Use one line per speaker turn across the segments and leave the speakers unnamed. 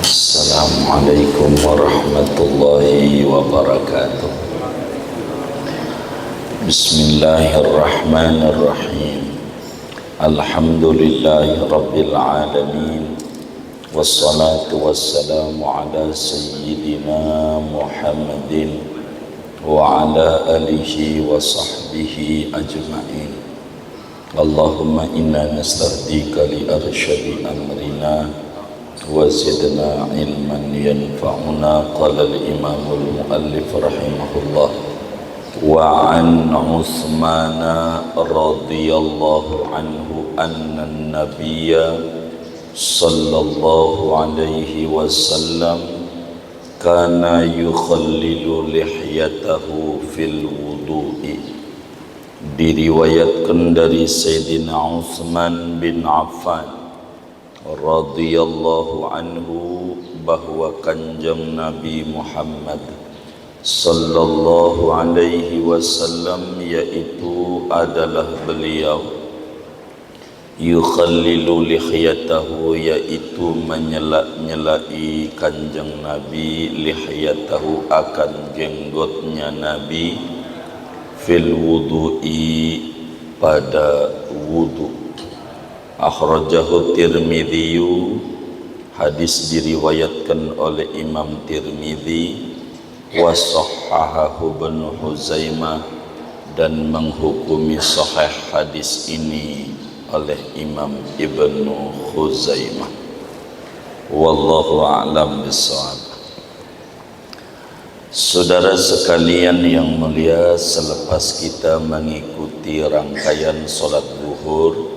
Assalamualaikum warahmatullahi wabarakatuh. Bismillahirrahmanirrahim. Alhamdulillahi rabbil alamin. Wassalatu wassalamu ala sayyidina Muhammadin wa ala alihi wa sahbihi ajma'in. Allahumma inna nastahdika li arsyadi amrina wa zidna ilman yanfa'una. Qala al-imamul muallif rahimahullah wa an Uthman radhiyallahu anhu anna an-nabiyya sallallahu alaihi wasallam kana yukhallilu lihyatahu fil wudu'i. Diriwayatkan dari Sayyidina Uthman bin Affan radhiyallahu anhu bahwa kanjeng Nabi Muhammad sallallahu alaihi wasallam, yaitu adalah beliau, yukhallilu lihyatahu, yaitu menyela-nyelai kanjeng Nabi, lihyatahu akan jenggotnya Nabi, fil wudu'i pada wudu. Akhrajahu Tirmidzi, hadis diriwayatkan oleh Imam Tirmidzi, wa sahhahahu Ibnu Huzaimah, dan menghukumi sahih hadis ini oleh Imam Ibnu Huzaimah. Wallahu a'lam bishawab. Saudara sekalian yang mulia, selepas kita mengikuti rangkaian sholat zuhur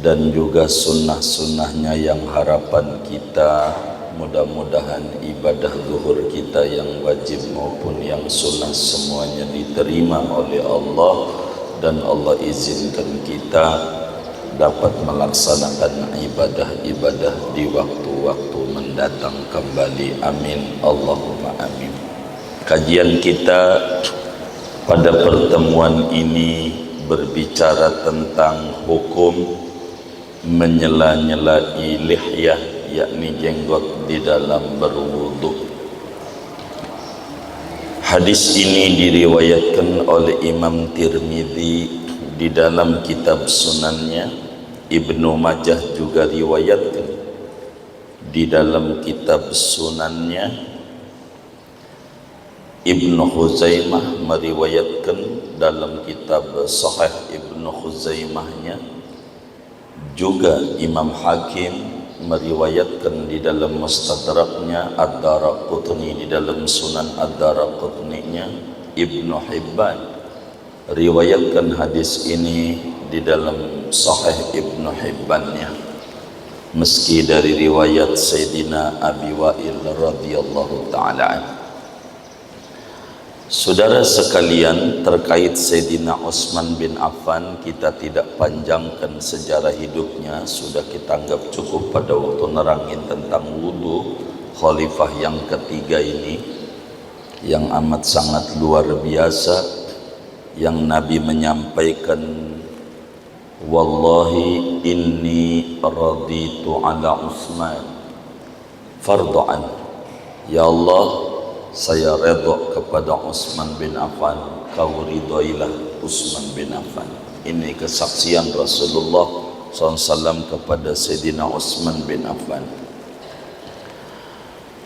dan juga sunnah-sunnahnya, yang harapan kita mudah-mudahan ibadah zuhur kita yang wajib maupun yang sunnah semuanya diterima oleh Allah, dan Allah izinkan kita dapat melaksanakan ibadah-ibadah di waktu-waktu mendatang kembali. Amin, Allahumma amin. Kajian kita pada pertemuan ini berbicara tentang hukum menyela-nyelai lihyah, yakni jenggot di dalam berwudu. Hadis ini diriwayatkan oleh Imam Tirmidzi di dalam kitab sunannya. Ibnu Majah juga riwayatkan di dalam kitab sunannya. Ibnu Huzaimah meriwayatkan dalam kitab Sahih Ibnu Huzaimahnya. Juga Imam Hakim meriwayatkan di dalam Mustadraknya, Ad-Daraqutni di dalam Sunan Ad-Daraqutninya. Ibnu Hibban riwayatkan hadis ini di dalam Sahih Ibnu Hibbannya, meski dari riwayat Sayyidina Abi Wa'il radhiyallahu ta'ala anhu. Saudara sekalian, terkait Sayyidina Utsman bin Affan, kita tidak panjangkan sejarah hidupnya, sudah kita anggap cukup pada waktu nerangin tentang wudu. Khalifah yang ketiga ini yang amat sangat luar biasa, yang Nabi menyampaikan, wallahi inni raditu ala Utsman fardu'an, ya Allah, saya redha kepada Utsman bin Affan, kau ridhoilah Utsman bin Affan. Ini kesaksian Rasulullah SAW kepada Sayyidina Utsman bin Affan.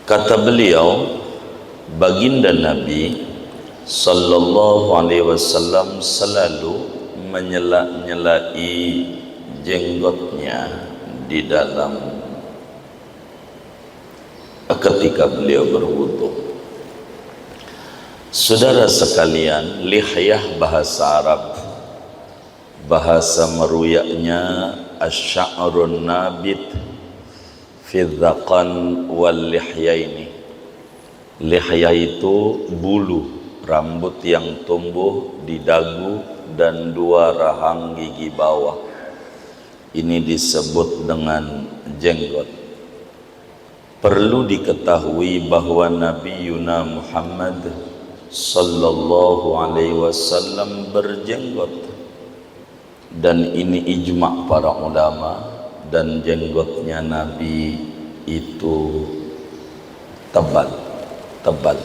Kata beliau, baginda Nabi sallallahu alaihi wasallam selalu menyela-nyelai jenggotnya di dalam ketika beliau berwudu. Saudara sekalian, lihyah bahasa Arab, bahasa meruyaknya asy-sya'run nabit fi dzaqan wal lihyaini. Lihyah itu bulu rambut yang tumbuh di dagu dan dua rahang gigi bawah. Ini disebut dengan jenggot. Perlu diketahui bahwa Nabi Yuna Muhammad sallallahu alaihi wasallam berjenggot, dan ini ijma' para ulama, dan jenggotnya Nabi itu tebal, tebal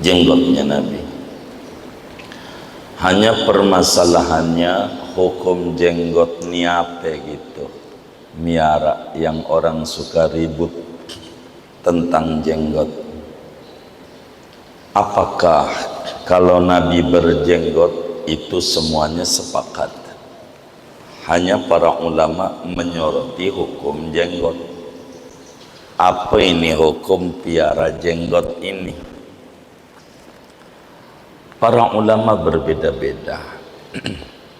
jenggotnya Nabi. Hanya permasalahannya hukum jenggot niape gitu, miara, yang orang suka ribut tentang jenggot. Apakah kalau Nabi berjenggot itu semuanya sepakat? Hanya para ulama menyoroti hukum jenggot. Apa ini hukum piara jenggot ini? Para ulama berbeda-beda.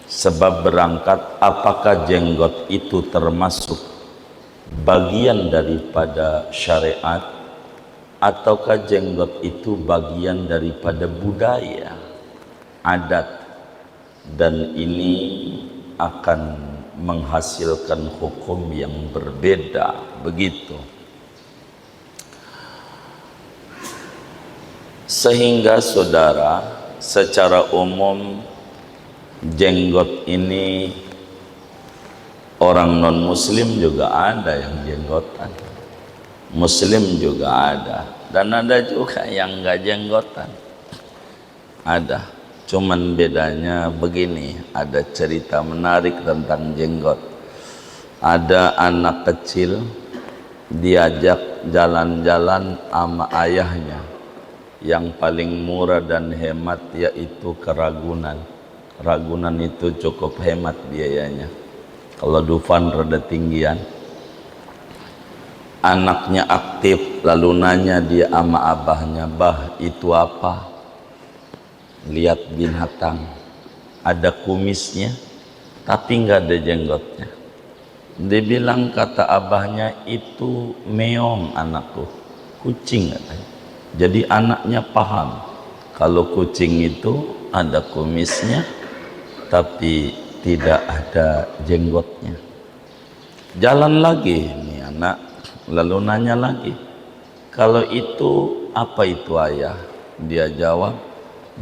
Sebab berangkat apakah jenggot itu termasuk bagian daripada syariat, ataukah jenggot itu bagian daripada budaya, adat, dan ini akan menghasilkan hukum yang berbeda, begitu. Sehingga saudara, secara umum jenggot ini orang non muslim juga ada yang jenggotan, muslim juga ada, dan ada juga yang enggak jenggotan, ada. Cuman bedanya begini, ada cerita menarik tentang jenggot. Ada anak kecil diajak jalan-jalan sama ayahnya, yang paling murah dan hemat yaitu ke Ragunan. Ragunan itu cukup hemat biayanya. Kalau Dufan rada tinggian. Anaknya aktif, lalu nanya dia sama abahnya, "Bah, itu apa?" Lihat binatang, ada kumisnya tapi nggak ada jenggotnya. Dia bilang, kata abahnya, "Itu meong anakku, kucing," katanya. Jadi anaknya paham kalau kucing itu ada kumisnya tapi tidak ada jenggotnya. Jalan lagi nih anak, lalu nanya lagi, "Kalau itu apa itu ayah?" Dia jawab,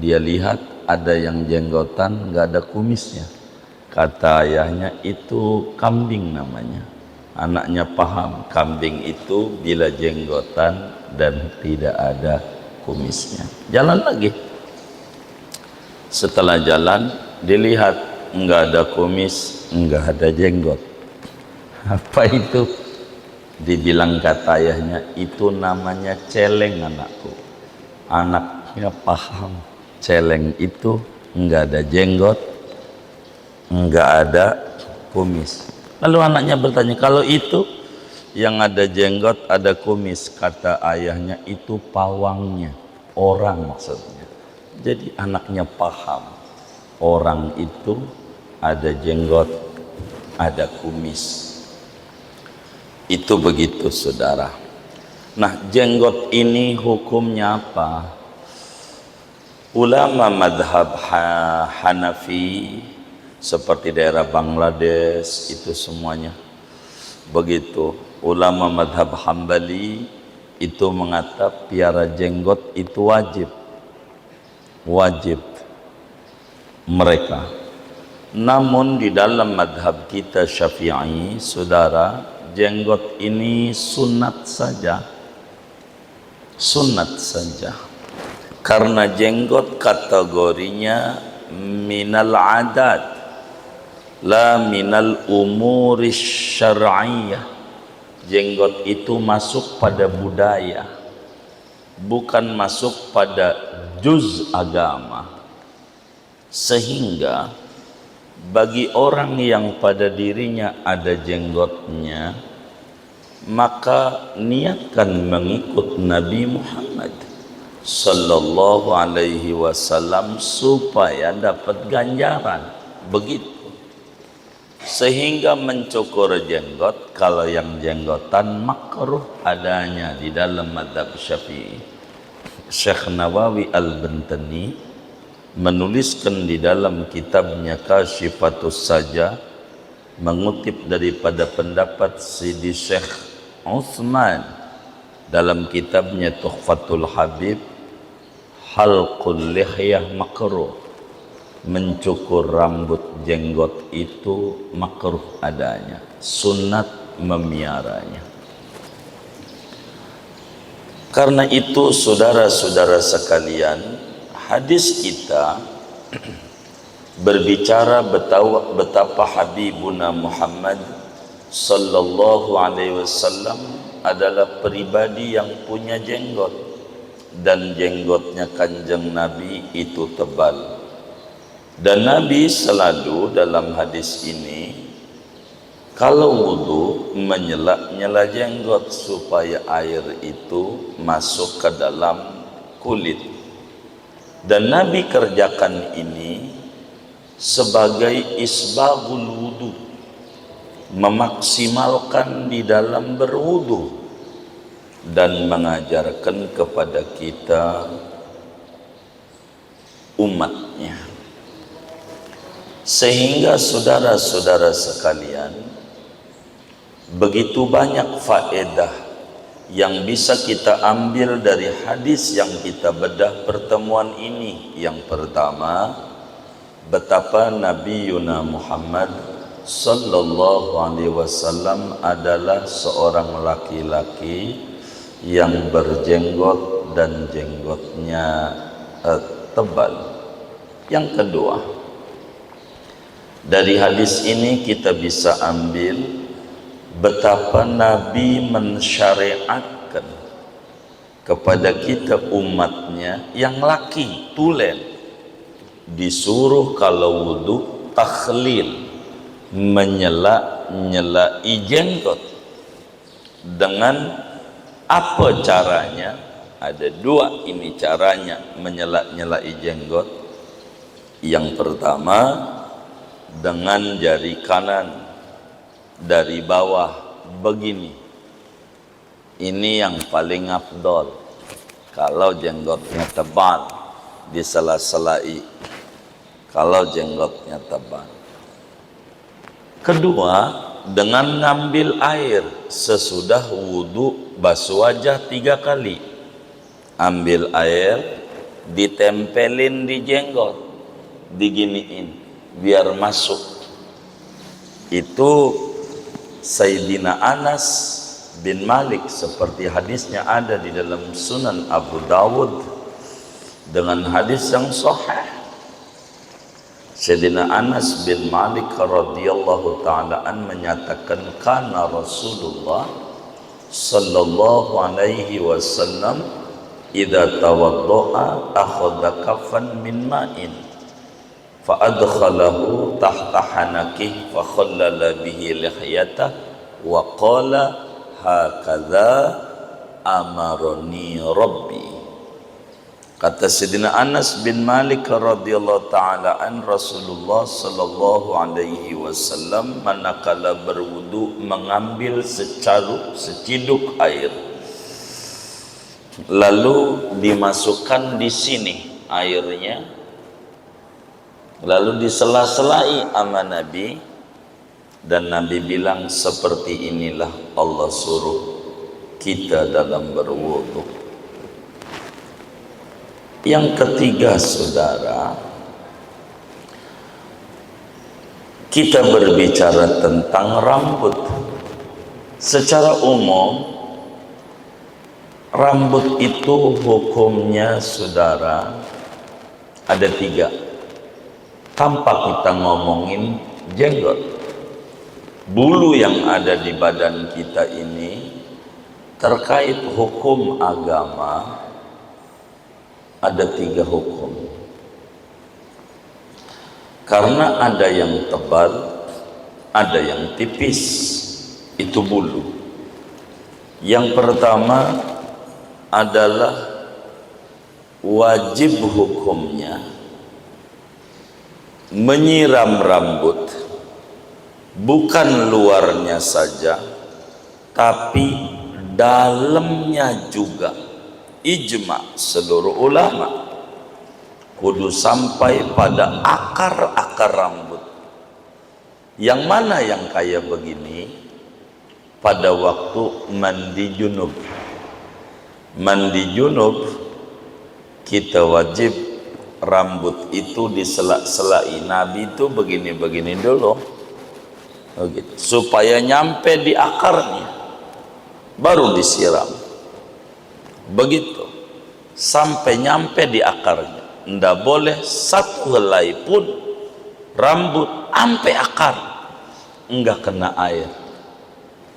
dia lihat ada yang jenggotan nggak ada kumisnya. Kata ayahnya, "Itu kambing namanya." Anaknya paham, kambing itu bila jenggotan dan tidak ada kumisnya. Jalan lagi. Setelah jalan, dilihat nggak ada kumis, nggak ada jenggot. Apa itu? Dibilang kata ayahnya, "Itu namanya celeng anakku." Anaknya paham, celeng itu nggak ada jenggot, nggak ada kumis. Lalu anaknya bertanya, "Kalau itu yang ada jenggot, ada kumis?" Kata ayahnya, "Itu pawangnya, orang maksudnya." Jadi anaknya paham, orang itu ada jenggot, ada kumis. Itu begitu saudara. Nah, jenggot ini hukumnya apa? Ulama madhab Hanafi seperti daerah Bangladesh itu semuanya begitu. Ulama madhab Hambali itu mengatakan piara jenggot itu wajib, wajib mereka. Namun di dalam madhab kita Syafi'i, saudara, jenggot ini sunat saja, sunat saja. Karena jenggot kategorinya minal adat, la minal umuri syar'iyah. Jenggot itu masuk pada budaya, bukan masuk pada juz agama. Sehingga bagi orang yang pada dirinya ada jenggotnya, maka niatkan mengikut Nabi Muhammad sallallahu alaihi wasallam supaya dapat ganjaran, begitu. Sehingga mencukur jenggot, kalau yang jenggotan makruh adanya di dalam mazhab Syafi'i. Syekh Nawawi Al-Bantani menuliskan di dalam kitabnya Kasyifatus Saja, mengutip daripada pendapat Sidi Syekh Utsman dalam kitabnya Tuhfatul Habib, halqul lihyah makruh, mencukur rambut jenggot itu makruh adanya, sunat memiaranya. Karena itu saudara-saudara sekalian, hadis kita berbicara betapa Habibuna Muhammad sallallahu alaihi wasallam adalah pribadi yang punya jenggot, dan jenggotnya kanjeng Nabi itu tebal. Dan Nabi selalu dalam hadis ini kalau wudu menyela-nyela jenggot supaya air itu masuk ke dalam kulit. Dan Nabi kerjakan ini sebagai isbaghul wudu, memaksimalkan di dalam berwudu, dan mengajarkan kepada kita umatnya. Sehingga saudara-saudara sekalian, begitu banyak faedah yang bisa kita ambil dari hadis yang kita bedah pertemuan ini. Yang pertama, betapa Nabi Yuna Muhammad sallallahu alaihi wasallam adalah seorang laki-laki yang berjenggot dan jenggotnya tebal. Yang kedua, dari hadis ini kita bisa ambil betapa Nabi mensyariatkan kepada kita umatnya yang laki tulen disuruh kalau wudu takhlil, menyela-nyelai jenggot. Dengan apa caranya? Ada dua ini caranya menyela-nyelai jenggot. Yang pertama, dengan jari kanan dari bawah begini. Ini yang paling afdol. Kalau jenggotnya tebal, disela-selai. Kalau jenggotnya tebal. Kedua, dengan ngambil air sesudah wudu basuh wajah 3 kali. Ambil air, ditempelin di jenggot, diginiin biar masuk. Itu Sayyidina Anas bin Malik, seperti hadisnya ada di dalam Sunan Abu Dawud dengan hadis yang sahih. Sayyidina Anas bin Malik radhiyallahu ta'ala an menyatakan, kana Rasulullah sallallahu alaihi wasallam idza tawaddo'a akhadha kaffan min ma'in fa'adkhalahu tahta hanakih fa khallala bihi lihyatah wa qala hakadha amaroni rabbi. Kata Sayyidina Anas bin Malik radhiyallahu ta'ala an, Rasulullah sallallahu alaihi wasallam manakala berwudu mengambil seciduk air, lalu dimasukkan di sini airnya, lalu disela-selai sama Nabi, dan Nabi bilang seperti inilah Allah suruh kita dalam berwudu. Yang ketiga saudara, kita berbicara tentang rambut. Secara umum rambut itu hukumnya saudara ada 3. Tanpa kita ngomongin jenggot, bulu yang ada di badan kita ini terkait hukum agama ada 3 hukum. Karena ada yang tebal, ada yang tipis, itu bulu. Yang pertama adalah wajib hukumnya menyiram rambut, bukan luarnya saja tapi dalamnya juga. Ijma seluruh ulama, kudu sampai pada akar-akar rambut. Yang mana yang kayak begini? Pada waktu mandi junub. Mandi junub kita wajib rambut itu disela-selai. Nabi itu begini-begini dulu, begitu, supaya nyampe di akarnya, baru disiram. begitu sampai nyampe di akarnya. Ndak boleh satu helai pun rambut sampai akar enggak kena air.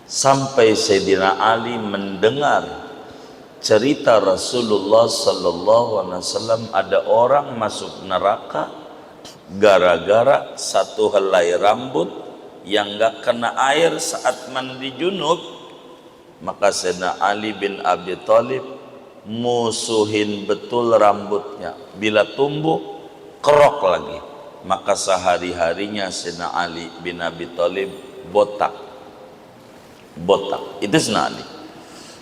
Sampai Sayyidina Ali mendengar cerita Rasulullah sallallahu alaihi wasallam ada orang masuk neraka gara-gara satu helai rambut yang enggak kena air saat mandi junub. Maka Sayyidina Ali bin Abi Thalib musuhin betul rambutnya. Bila tumbuh kerok lagi. Maka sehari-harinya Sayyidina Ali bin Abi Thalib botak. Itu Sayyidina Ali.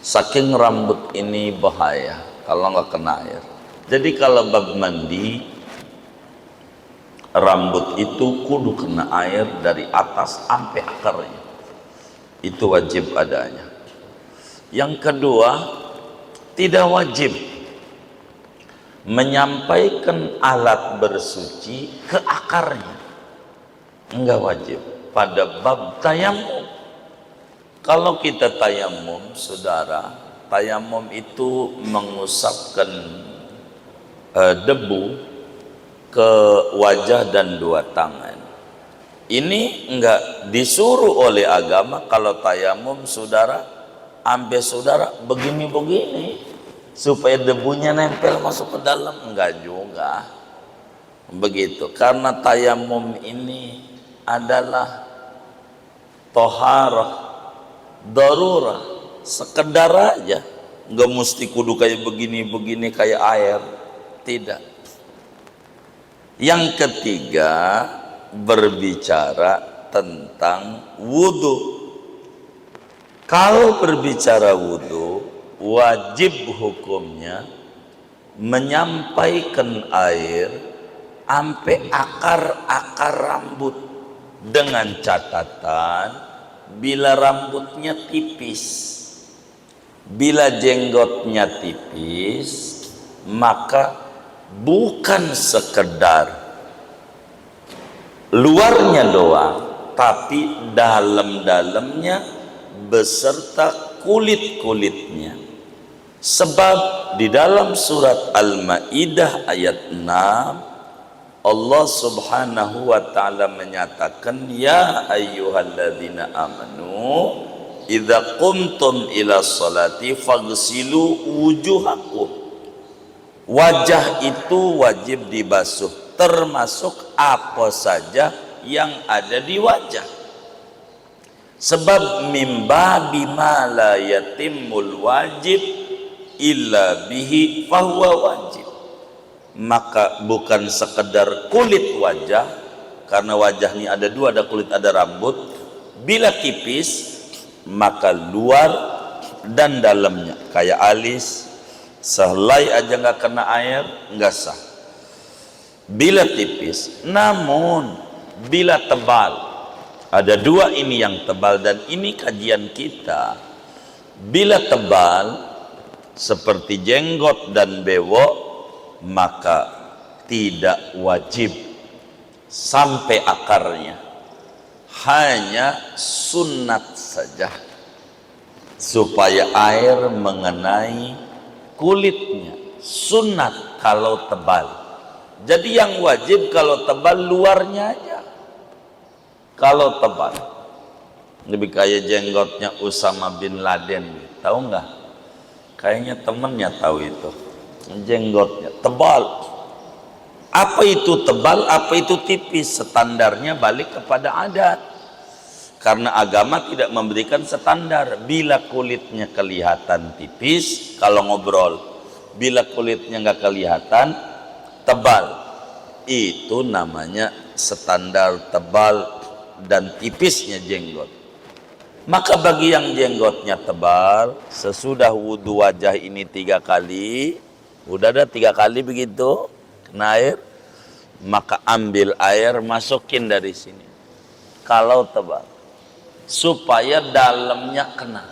Saking rambut ini bahaya kalau nggak kena air. Jadi kalau bab mandi, rambut itu kudu kena air dari atas sampai akarnya. Itu wajib adanya. Yang kedua, tidak wajib menyampaikan alat bersuci ke akarnya. Enggak wajib. Pada bab tayamum, kalau kita tayamum, saudara, tayamum itu mengusapkan debu ke wajah dan dua tangan. Ini enggak disuruh oleh agama. Kalau tayamum, saudara, ambil saudara begini-begini supaya debunya nempel masuk ke dalam, enggak juga begitu. Karena tayamum ini adalah toharah darurah, sekedar aja, nggak mesti kudu kayak begini-begini kayak air, tidak. Yang ketiga, berbicara tentang wudhu. Kalau berbicara wudhu, wajib hukumnya menyampaikan air sampai akar-akar rambut, dengan catatan bila rambutnya tipis, bila jenggotnya tipis, maka bukan sekedar luarnya doang, tapi dalam-dalamnya beserta kulit-kulitnya. Sebab di dalam surat Al-Maidah ayat 6 Allah subhanahu wa ta'ala menyatakan, ya ayyuhalladzina amanu idza qumtum ila sholati faghsilu wujuhakum. Wajah itu wajib dibasuh, termasuk apa saja yang ada di wajah. Sebab mimba bima la yatimmul wajib illa bihi fahuwa wajib. Maka bukan sekedar kulit wajah, karena wajah ini ada dua, ada kulit ada rambut. Bila tipis, maka luar dan dalamnya kayak alis, sehelai aja nggak kena air nggak sah. Bila tipis, namun bila tebal, ada dua ini yang tebal dan ini kajian kita. Bila tebal seperti jenggot dan bewok, maka tidak wajib sampai akarnya, hanya sunat saja supaya air mengenai kulitnya. Sunat kalau tebal. Jadi yang wajib kalau tebal luarnya aja. Kalau tebal, lebih kayak jenggotnya Usama bin Laden, tahu nggak? Kayaknya temennya tahu itu. Jenggotnya tebal. Apa itu tebal, apa itu tipis? Standarnya balik kepada adat. Karena agama tidak memberikan standar. Bila kulitnya kelihatan tipis, kalau ngobrol. Bila kulitnya nggak kelihatan, tebal. Itu namanya standar tebal dan tipisnya jenggot. Maka bagi yang jenggotnya tebal, sesudah wudhu wajah ini 3 kali, udah ada 3 kali begitu kena air, maka ambil air masukin dari sini kalau tebal, supaya dalamnya kena.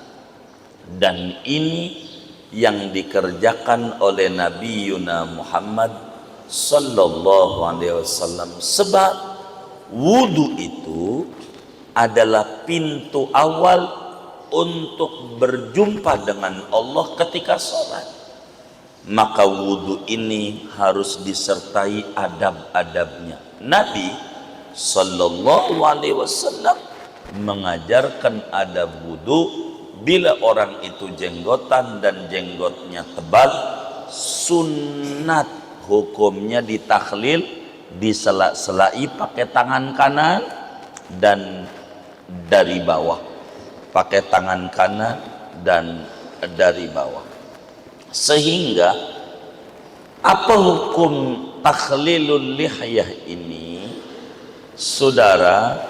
Dan ini yang dikerjakan oleh Nabi Yuna Muhammad sallallahu alaihi wasallam. Sebab wudhu itu adalah pintu awal untuk berjumpa dengan Allah ketika sholat. maka wudhu ini harus disertai adab-adabnya. Nabi Sallallahu Alaihi Wasallam mengajarkan adab wudhu. Bila orang itu jenggotan dan jenggotnya tebal, sunnat hukumnya ditakhlil, disela-selai pakai tangan kanan dan dari bawah, pakai tangan kanan dan dari bawah. Sehingga apa hukum takhlilul lihyah ini, saudara?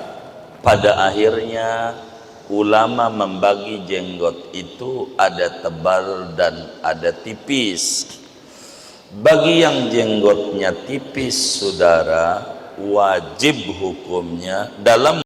Pada akhirnya ulama membagi jenggot itu ada tebal dan ada tipis. Bagi yang jenggotnya tipis, saudara, wajib hukumnya dalam